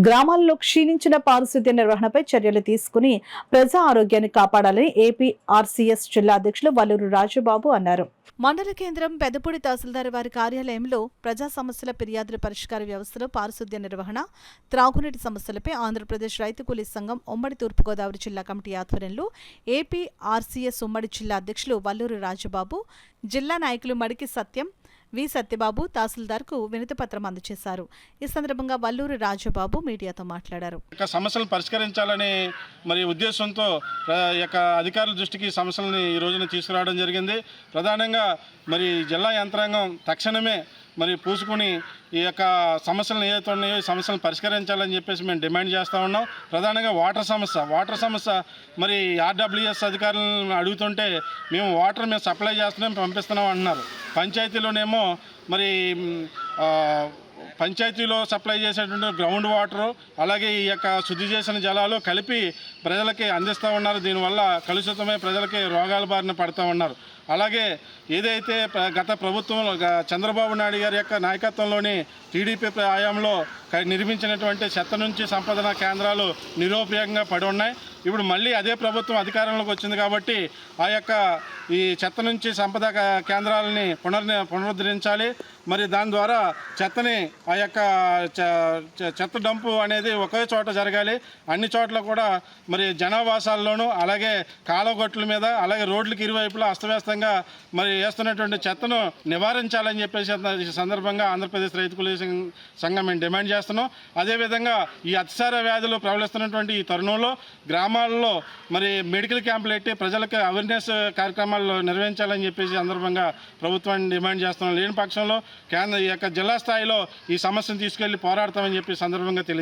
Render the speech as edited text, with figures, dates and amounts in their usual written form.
గ్రామాల్లో క్షీణించిన పారిశుద్ధ్య నిర్వహణపై చర్యలు తీసుకుని ప్రజా ఆరోగ్యాన్ని కాపాడాలని ఏపీ ఆర్సీఎస్ జిల్లా అధ్యక్షులు వల్లూరు రాజబాబు అన్నారు. మండల కేంద్రం పెద్దపూడి తహసీల్దార్ వారి కార్యాలయంలో ప్రజా సమస్యల ఫిర్యాదుల పరిష్కార వ్యవస్థలో పారిశుద్ధ్య నిర్వహణ, త్రాగునీటి సమస్యలపై ఆంధ్రప్రదేశ్ రైతు కూలీ సంఘం ఉమ్మడి తూర్పుగోదావరి జిల్లా కమిటీ ఆధ్వర్యంలో ఏపీ ఆర్సీఎస్ ఉమ్మడి జిల్లా అధ్యక్షులు వల్లూరు రాజబాబు, జిల్లా నాయకులు మడికి సత్యం, వి సత్యబాబు తహసీల్దార్కు వినతిపత్రం అందజేశారు. ఈ సందర్భంగా వల్లూరు రాజబాబు మీడియాతో మాట్లాడారు. సమస్యలను పరిష్కరించాలనే ఉద్దేశంతో అధికారుల దృష్టికి సమస్యలను ఈ రోజున తీసుకురావడం జరిగింది. ప్రధానంగా జిల్లా యంత్రాంగం తక్షణమే పూసుకుని ఈ యొక్క సమస్యలను ఏదైతే ఉన్నాయో ఈ సమస్యలను పరిష్కరించాలని చెప్పేసి మేము డిమాండ్ చేస్తూ ఉన్నాం. ప్రధానంగా వాటర్ సమస్య ఆర్డబ్ల్యూఎస్ అధికారులను అడుగుతుంటే మేము వాటర్ సప్లై చేస్తున్నాం, పంపిస్తున్నాం అంటున్నారు. పంచాయతీలోనేమో పంచాయతీలో సప్లై చేసేటువంటి గ్రౌండ్ వాటరు అలాగే ఈ యొక్క శుద్ధి చేసిన జలాలు కలిపి ప్రజలకి అందిస్తూ ఉన్నారు. దీనివల్ల కలుషితమై ప్రజలకి రోగాల బారిన పడుతూ ఉన్నారు. అలాగే ఏదైతే గత ప్రభుత్వంలో చంద్రబాబు నాయుడు గారి యొక్క నాయకత్వంలోని టీడీపీ హయాంలో నిర్మించినటువంటి చెత్త నుంచి సంపదన కేంద్రాలు నిరుపయోగంగా పడి ఉన్నాయి. ఇప్పుడు మళ్ళీ అదే ప్రభుత్వం అధికారంలోకి వచ్చింది కాబట్టి ఈ చెత్త నుంచి సంపద కేంద్రాలని పునరుద్ధరించాలి. దాని ద్వారా చెత్తని చెత్త డంపు అనేది ఒకే చోట జరగాలి. అన్ని చోట్ల కూడా జనావాసాల్లోనూ అలాగే కాలువగొట్ల మీద అలాగే రోడ్లకి ఇరువైపులా అస్తవ్యస్తంగా వేస్తున్నటువంటి చెత్తను నివారించాలని చెప్పేసి ఈ సందర్భంగా ఆంధ్రప్రదేశ్ రైతు కూలీ సంఘం మేము డిమాండ్ చేస్తున్నాం. అదేవిధంగా ఈ అతిసార వ్యాధులు ప్రబలిస్తున్నటువంటి ఈ తరుణంలో గ్రామాల్లో మెడికల్ క్యాంపులు పెట్టి ప్రజలకు అవేర్నెస్ కార్యక్రమాలు నిర్వహించాలని చెప్పేసి సందర్భంగా ప్రభుత్వాన్ని డిమాండ్ చేస్తున్నాం. లేని పక్షంలో జిల్లా స్థాయిలో ఈ సమస్యను తీసుకెళ్లి పోరాడతామని చెప్పి సందర్భంగా తెలియజేస్తాం.